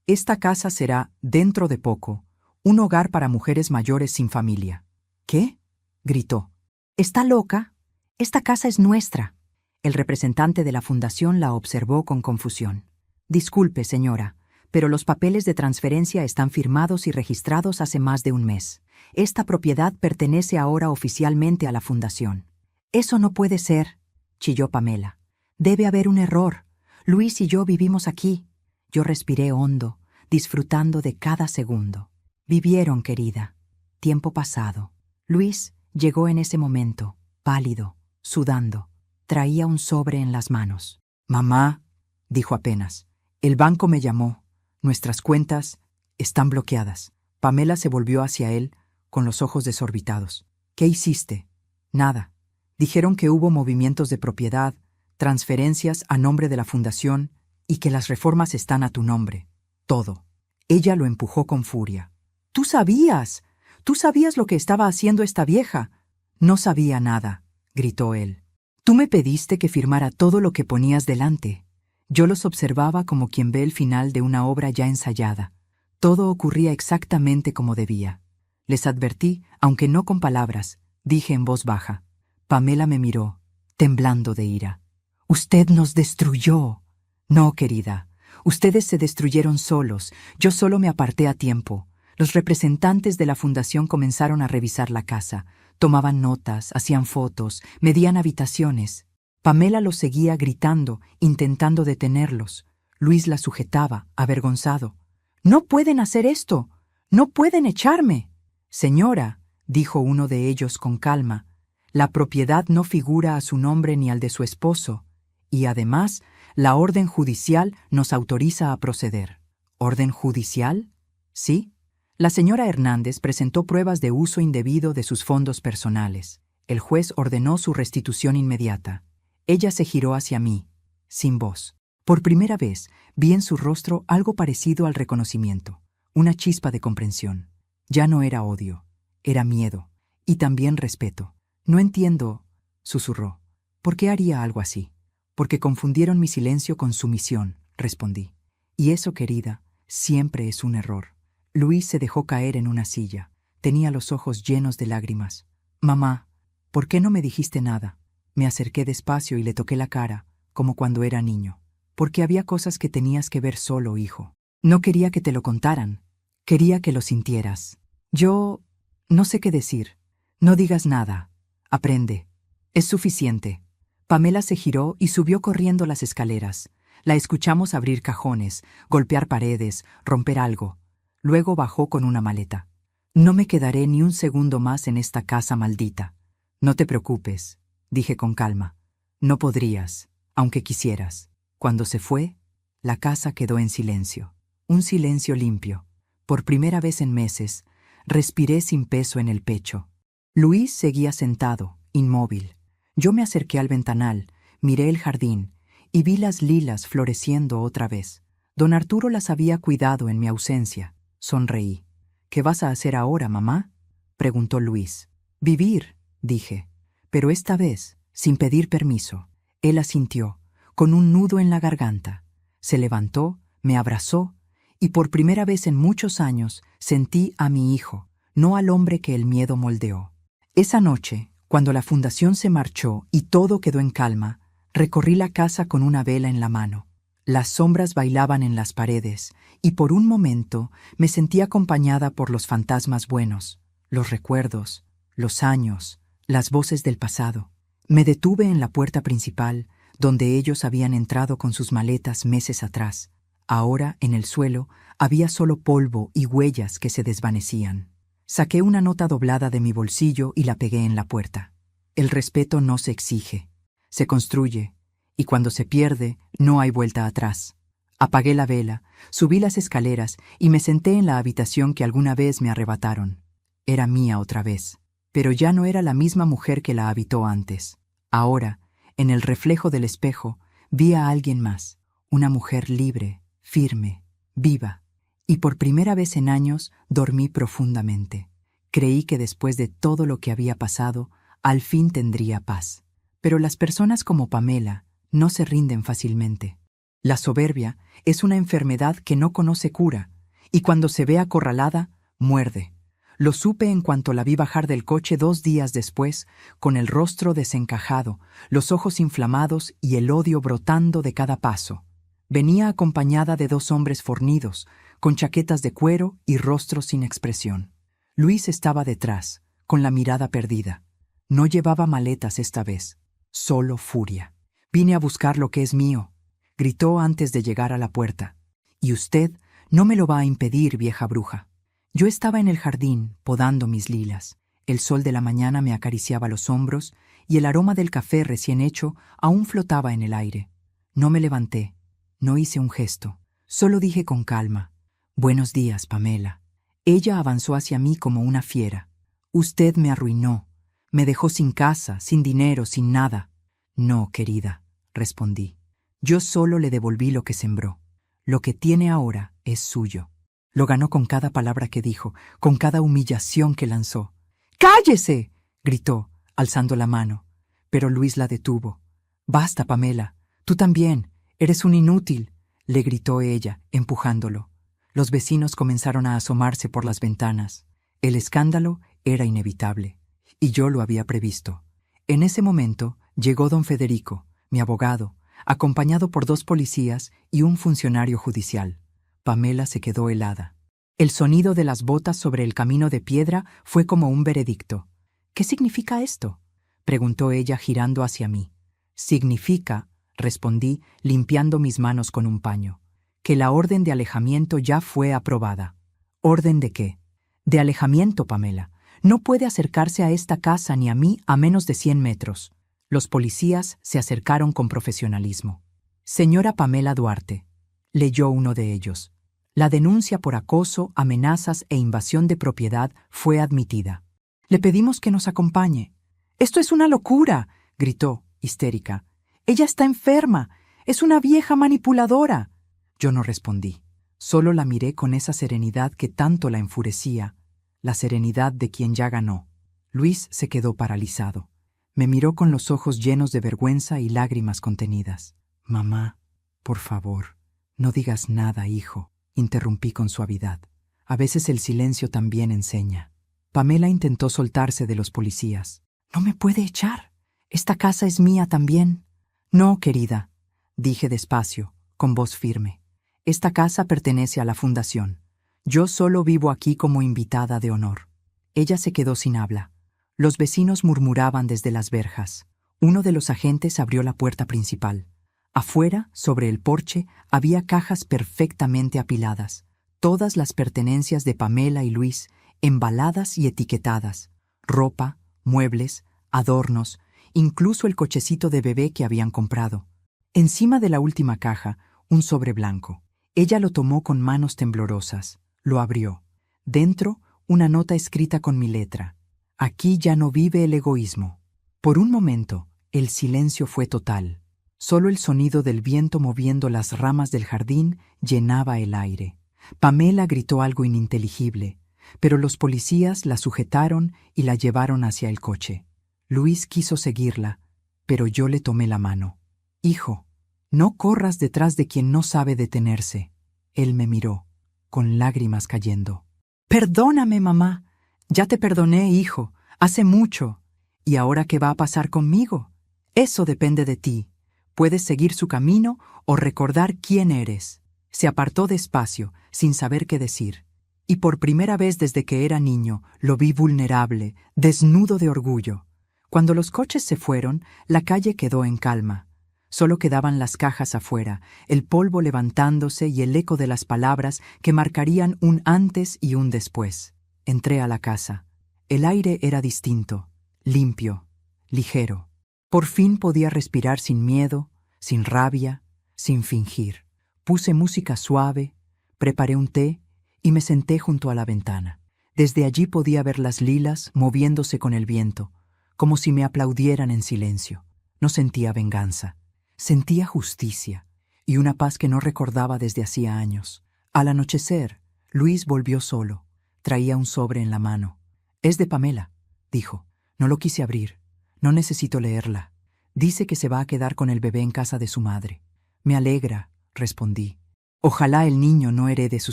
Esta casa será, dentro de poco, un hogar para mujeres mayores sin familia. ¿Qué?, gritó. ¿Está loca? Esta casa es nuestra. El representante de la fundación la observó con confusión. Disculpe, señora, pero los papeles de transferencia están firmados y registrados hace más de un mes. Esta propiedad pertenece ahora oficialmente a la fundación. Eso no puede ser, chilló Pamela. Debe haber un error. Luis y yo vivimos aquí. Yo respiré hondo, disfrutando de cada segundo. Vivieron, querida. Tiempo pasado. Luis llegó en ese momento, pálido, sudando. Traía un sobre en las manos. Mamá, dijo apenas, el banco me llamó. Nuestras cuentas están bloqueadas. Pamela se volvió hacia él con los ojos desorbitados. ¿Qué hiciste? Nada. Dijeron que hubo movimientos de propiedad, transferencias a nombre de la fundación y que las reformas están a tu nombre. Todo. Ella lo empujó con furia. ¡Tú sabías! ¡Tú sabías lo que estaba haciendo esta vieja! No sabía nada, gritó él. Tú me pediste que firmara todo lo que ponías delante. Yo los observaba como quien ve el final de una obra ya ensayada. Todo ocurría exactamente como debía. Les advertí, aunque no con palabras, dije en voz baja. Pamela me miró, temblando de ira. «Usted nos destruyó». «No, querida. Ustedes se destruyeron solos. Yo solo me aparté a tiempo. Los representantes de la fundación comenzaron a revisar la casa. Tomaban notas, hacían fotos, medían habitaciones. Pamela los seguía gritando, intentando detenerlos. Luis la sujetaba, avergonzado. «¡No pueden hacer esto! ¡No pueden echarme!» «Señora», dijo uno de ellos con calma, «la propiedad no figura a su nombre ni al de su esposo, y además, la orden judicial nos autoriza a proceder». «¿Orden judicial?» «Sí». La señora Hernández presentó pruebas de uso indebido de sus fondos personales. El juez ordenó su restitución inmediata. Ella se giró hacia mí, sin voz. Por primera vez vi en su rostro algo parecido al reconocimiento, una chispa de comprensión. Ya no era odio, era miedo, y también respeto. «No entiendo», susurró. «¿Por qué haría algo así?» «Porque confundieron mi silencio con sumisión», respondí. «Y eso, querida, siempre es un error». Luis se dejó caer en una silla. Tenía los ojos llenos de lágrimas. «Mamá, ¿por qué no me dijiste nada?» Me acerqué despacio y le toqué la cara, como cuando era niño. «Porque había cosas que tenías que ver solo, hijo. No quería que te lo contaran. Quería que lo sintieras. Yo no sé qué decir. No digas nada. Aprende. Es suficiente». Pamela se giró y subió corriendo las escaleras. La escuchamos abrir cajones, golpear paredes, romper algo. Luego bajó con una maleta. «No me quedaré ni un segundo más en esta casa maldita». «No te preocupes», dije con calma. «No podrías, aunque quisieras». Cuando se fue, la casa quedó en silencio. Un silencio limpio. Por primera vez en meses, respiré sin peso en el pecho. Luis seguía sentado, inmóvil. Yo me acerqué al ventanal, miré el jardín y vi las lilas floreciendo otra vez. Don Arturo las había cuidado en mi ausencia. Sonreí. «¿Qué vas a hacer ahora, mamá?», preguntó Luis. «Vivir», dije, pero esta vez sin pedir permiso. Él asintió, con un nudo en la garganta. Se levantó, me abrazó, y por primera vez en muchos años sentí a mi hijo, no al hombre que el miedo moldeó. Esa noche, cuando la fundación se marchó y todo quedó en calma, recorrí la casa con una vela en la mano. Las sombras bailaban en las paredes, y por un momento me sentí acompañada por los fantasmas buenos, los recuerdos, los años, las voces del pasado. Me detuve en la puerta principal, donde ellos habían entrado con sus maletas meses atrás. Ahora, en el suelo, había solo polvo y huellas que se desvanecían. Saqué una nota doblada de mi bolsillo y la pegué en la puerta. El respeto no se exige, se construye, y cuando se pierde, no hay vuelta atrás. Apagué la vela, subí las escaleras y me senté en la habitación que alguna vez me arrebataron. Era mía otra vez, pero ya no era la misma mujer que la habitó antes. Ahora, en el reflejo del espejo, vi a alguien más, una mujer libre, firme, viva. Y por primera vez en años dormí profundamente. Creí que después de todo lo que había pasado, al fin tendría paz. Pero las personas como Pamela no se rinden fácilmente. La soberbia es una enfermedad que no conoce cura, y cuando se ve acorralada, muerde. Lo supe en cuanto la vi bajar del coche 2 días después, con el rostro desencajado, los ojos inflamados y el odio brotando de cada paso. Venía acompañada de 2 hombres fornidos, con chaquetas de cuero y rostros sin expresión. Luis estaba detrás, con la mirada perdida. No llevaba maletas esta vez, solo furia. «Vine a buscar lo que es mío», gritó antes de llegar a la puerta. «Y usted no me lo va a impedir, vieja bruja». Yo estaba en el jardín, podando mis lilas. El sol de la mañana me acariciaba los hombros y el aroma del café recién hecho aún flotaba en el aire. No me levanté, no hice un gesto, solo dije con calma: «Buenos días, Pamela». Ella avanzó hacia mí como una fiera. «Usted me arruinó, me dejó sin casa, sin dinero, sin nada». «No, querida», respondí. «Yo solo le devolví lo que sembró. Lo que tiene ahora es suyo». Lo ganó con cada palabra que dijo, con cada humillación que lanzó. «¡Cállese!», gritó, alzando la mano. Pero Luis la detuvo. «Basta, Pamela, tú también, eres un inútil», le gritó ella, empujándolo. Los vecinos comenzaron a asomarse por las ventanas. El escándalo era inevitable, y yo lo había previsto. En ese momento llegó don Federico, mi abogado, acompañado por 2 policías y un funcionario judicial. Pamela se quedó helada. El sonido de las botas sobre el camino de piedra fue como un veredicto. «¿Qué significa esto?», preguntó ella girando hacia mí. «Significa», respondí, limpiando mis manos con un paño, «que la orden de alejamiento ya fue aprobada». «¿Orden de qué?». «De alejamiento, Pamela. No puede acercarse a esta casa ni a mí a menos de 100 metros». Los policías se acercaron con profesionalismo. «Señora Pamela Duarte», leyó uno de ellos. «La denuncia por acoso, amenazas e invasión de propiedad fue admitida. Le pedimos que nos acompañe». «¡Esto es una locura!», gritó, histérica. «Ella está enferma. Es una vieja manipuladora». Yo no respondí. Solo la miré con esa serenidad que tanto la enfurecía, la serenidad de quien ya ganó. Luis se quedó paralizado. Me miró con los ojos llenos de vergüenza y lágrimas contenidas. «Mamá, por favor, no digas nada, hijo», interrumpí con suavidad. A veces el silencio también enseña. Pamela intentó soltarse de los policías. «No me puede echar. Esta casa es mía también». «No, querida», dije despacio, con voz firme. «Esta casa pertenece a la fundación. Yo solo vivo aquí como invitada de honor». Ella se quedó sin habla. Los vecinos murmuraban desde las verjas. Uno de los agentes abrió la puerta principal. Afuera, sobre el porche, había cajas perfectamente apiladas, todas las pertenencias de Pamela y Luis, embaladas y etiquetadas, ropa, muebles, adornos, incluso el cochecito de bebé que habían comprado. Encima de la última caja, un sobre blanco. Ella lo tomó con manos temblorosas, lo abrió. Dentro, una nota escrita con mi letra. «Aquí ya no vive el egoísmo». Por un momento, el silencio fue total. Solo el sonido del viento moviendo las ramas del jardín llenaba el aire. Pamela gritó algo ininteligible, pero los policías la sujetaron y la llevaron hacia el coche. Luis quiso seguirla, pero yo le tomé la mano. «Hijo, no corras detrás de quien no sabe detenerse». Él me miró, con lágrimas cayendo. «Perdóname, mamá. Ya te perdoné, hijo, hace mucho. ¿Y ahora qué va a pasar conmigo? Eso depende de ti. Puedes seguir su camino o recordar quién eres». Se apartó despacio, sin saber qué decir. Y por primera vez desde que era niño, lo vi vulnerable, desnudo de orgullo. Cuando los coches se fueron, la calle quedó en calma. Solo quedaban las cajas afuera, el polvo levantándose y el eco de las palabras que marcarían un antes y un después. Entré a la casa. El aire era distinto, limpio, ligero. Por fin podía respirar sin miedo, sin rabia, sin fingir. Puse música suave, preparé un té y me senté junto a la ventana. Desde allí podía ver las lilas moviéndose con el viento, como si me aplaudieran en silencio. No sentía venganza, sentía justicia y una paz que no recordaba desde hacía años. Al anochecer, Luis volvió solo. Traía un sobre en la mano. «Es de Pamela», dijo. No lo quise abrir. No necesito leerla. Dice que se va a quedar con el bebé en casa de su madre. «Me alegra», respondí. Ojalá el niño no herede su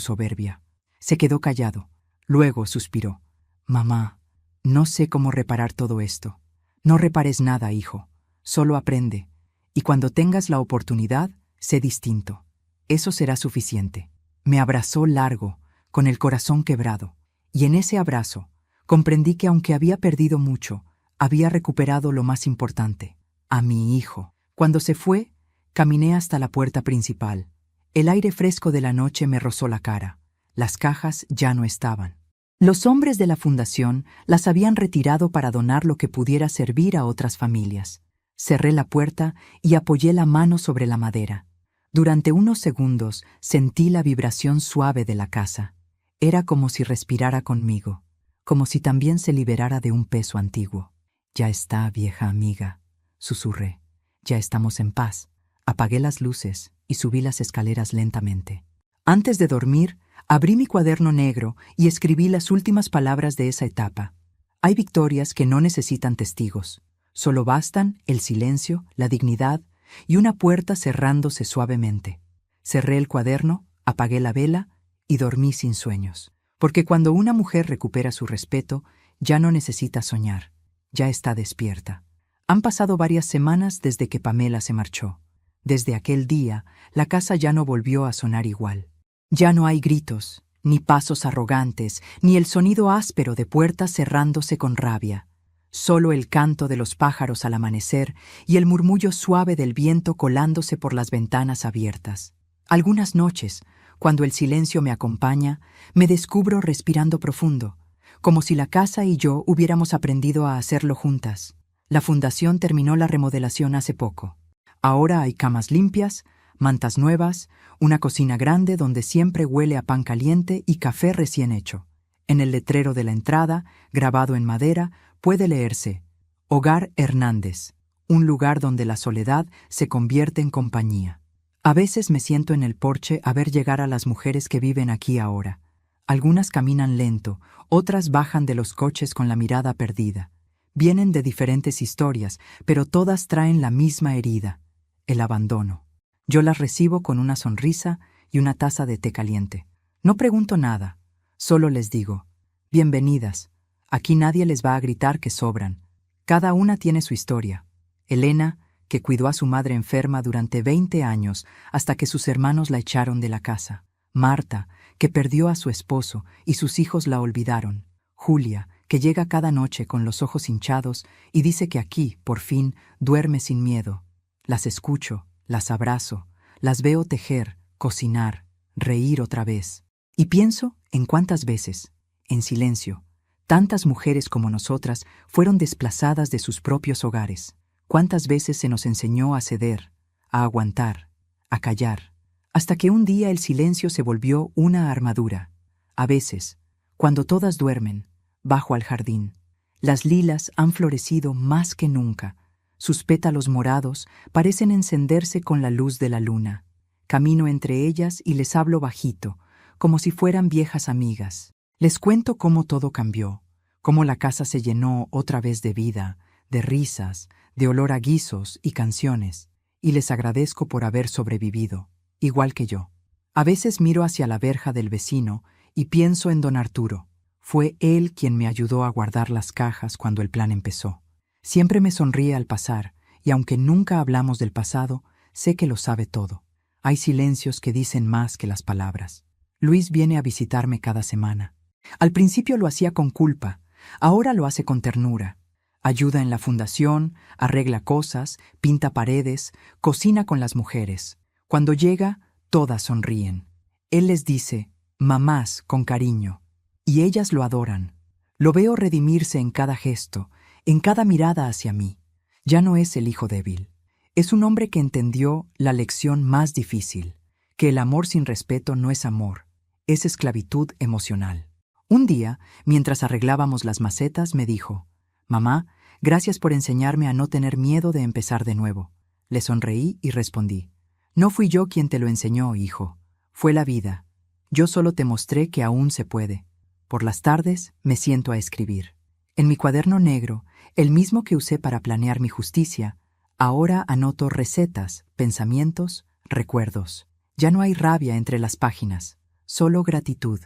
soberbia. Se quedó callado. Luego suspiró. «Mamá, no sé cómo reparar todo esto». «No repares nada, hijo. Solo aprende. Y cuando tengas la oportunidad, sé distinto. Eso será suficiente». Me abrazó largo, con el corazón quebrado. Y en ese abrazo, comprendí que aunque había perdido mucho, había recuperado lo más importante, a mi hijo. Cuando se fue, caminé hasta la puerta principal. El aire fresco de la noche me rozó la cara. Las cajas ya no estaban. Los hombres de la fundación las habían retirado para donar lo que pudiera servir a otras familias. Cerré la puerta y apoyé la mano sobre la madera. Durante unos segundos sentí la vibración suave de la casa. Era como si respirara conmigo, como si también se liberara de un peso antiguo. «Ya está, vieja amiga», susurré. «Ya estamos en paz». Apagué las luces y subí las escaleras lentamente. Antes de dormir, abrí mi cuaderno negro y escribí las últimas palabras de esa etapa. Hay victorias que no necesitan testigos. Solo bastan el silencio, la dignidad y una puerta cerrándose suavemente. Cerré el cuaderno, apagué la vela y dormí sin sueños. Porque cuando una mujer recupera su respeto, ya no necesita soñar, ya está despierta. Han pasado varias semanas desde que Pamela se marchó. Desde aquel día, la casa ya no volvió a sonar igual. Ya no hay gritos, ni pasos arrogantes, ni el sonido áspero de puertas cerrándose con rabia. Solo el canto de los pájaros al amanecer y el murmullo suave del viento colándose por las ventanas abiertas. Algunas noches, cuando el silencio me acompaña, me descubro respirando profundo, como si la casa y yo hubiéramos aprendido a hacerlo juntas. La fundación terminó la remodelación hace poco. Ahora hay camas limpias, mantas nuevas, una cocina grande donde siempre huele a pan caliente y café recién hecho. En el letrero de la entrada, grabado en madera, puede leerse: Hogar Hernández, un lugar donde la soledad se convierte en compañía. A veces me siento en el porche a ver llegar a las mujeres que viven aquí ahora. Algunas caminan lento, otras bajan de los coches con la mirada perdida. Vienen de diferentes historias, pero todas traen la misma herida: el abandono. Yo las recibo con una sonrisa y una taza de té caliente. No pregunto nada, solo les digo: bienvenidas. Aquí nadie les va a gritar que sobran. Cada una tiene su historia. Elena, que cuidó a su madre enferma durante 20 años hasta que sus hermanos la echaron de la casa. Marta, que perdió a su esposo y sus hijos la olvidaron. Julia, que llega cada noche con los ojos hinchados y dice que aquí, por fin, duerme sin miedo. Las escucho, las abrazo, las veo tejer, cocinar, reír otra vez. Y pienso en cuántas veces, en silencio, tantas mujeres como nosotras fueron desplazadas de sus propios hogares. Cuántas veces se nos enseñó a ceder, a aguantar, a callar, hasta que un día el silencio se volvió una armadura. A veces, cuando todas duermen, bajo al jardín, las lilas han florecido más que nunca. Sus pétalos morados parecen encenderse con la luz de la luna. Camino entre ellas y les hablo bajito, como si fueran viejas amigas. Les cuento cómo todo cambió, cómo la casa se llenó otra vez de vida, de risas, de olor a guisos y canciones, y les agradezco por haber sobrevivido, igual que yo. A veces miro hacia la verja del vecino y pienso en don Arturo. Fue él quien me ayudó a guardar las cajas cuando el plan empezó. Siempre me sonríe al pasar, y aunque nunca hablamos del pasado, sé que lo sabe todo. Hay silencios que dicen más que las palabras. Luis viene a visitarme cada semana. Al principio lo hacía con culpa, ahora lo hace con ternura. Ayuda en la fundación, arregla cosas, pinta paredes, cocina con las mujeres. Cuando llega, todas sonríen. Él les dice: mamás, con cariño. Y ellas lo adoran. Lo veo redimirse en cada gesto, en cada mirada hacia mí. Ya no es el hijo débil. Es un hombre que entendió la lección más difícil, que el amor sin respeto no es amor, es esclavitud emocional. Un día, mientras arreglábamos las macetas, me dijo: «Mamá, gracias por enseñarme a no tener miedo de empezar de nuevo». Le sonreí y respondí: «No fui yo quien te lo enseñó, hijo. Fue la vida. Yo solo te mostré que aún se puede». Por las tardes me siento a escribir. En mi cuaderno negro, el mismo que usé para planear mi justicia, ahora anoto recetas, pensamientos, recuerdos. Ya no hay rabia entre las páginas, solo gratitud,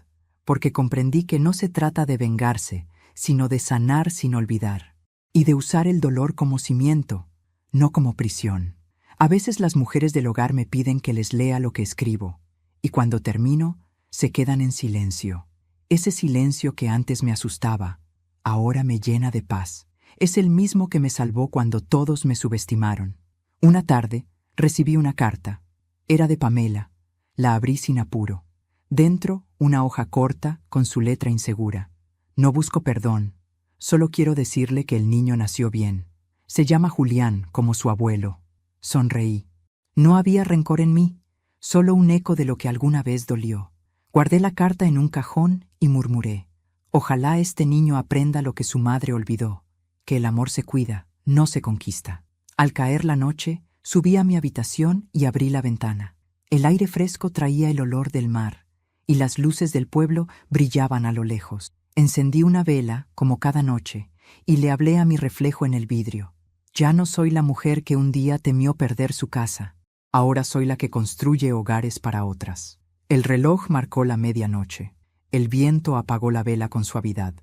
porque comprendí que no se trata de vengarse, sino de sanar sin olvidar, y de usar el dolor como cimiento, no como prisión. A veces las mujeres del hogar me piden que les lea lo que escribo, y cuando termino, se quedan en silencio. Ese silencio que antes me asustaba, ahora me llena de paz. Es el mismo que me salvó cuando todos me subestimaron. Una tarde, recibí una carta. Era de Pamela. La abrí sin apuro. Dentro, una hoja corta con su letra insegura. No busco perdón. Solo quiero decirle que el niño nació bien. Se llama Julián, como su abuelo. Sonreí. No había rencor en mí, solo un eco de lo que alguna vez dolió. Guardé la carta en un cajón y murmuré: «Ojalá este niño aprenda lo que su madre olvidó, que el amor se cuida, no se conquista». Al caer la noche, subí a mi habitación y abrí la ventana. El aire fresco traía el olor del mar, y las luces del pueblo brillaban a lo lejos. Encendí una vela, como cada noche, y le hablé a mi reflejo en el vidrio. Ya no soy la mujer que un día temió perder su casa. Ahora soy la que construye hogares para otras. El reloj marcó la medianoche. El viento apagó la vela con suavidad,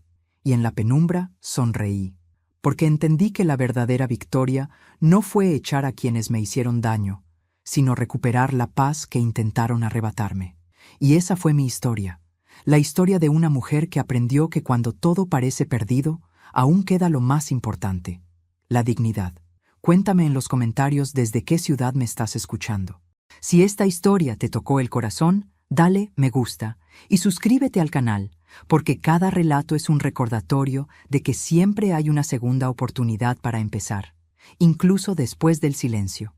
y en la penumbra sonreí, porque entendí que la verdadera victoria no fue echar a quienes me hicieron daño, sino recuperar la paz que intentaron arrebatarme. Y esa fue mi historia, la historia de una mujer que aprendió que cuando todo parece perdido, aún queda lo más importante: la dignidad. Cuéntame en los comentarios desde qué ciudad me estás escuchando. Si esta historia te tocó el corazón, dale me gusta y suscríbete al canal, porque cada relato es un recordatorio de que siempre hay una segunda oportunidad para empezar, incluso después del silencio.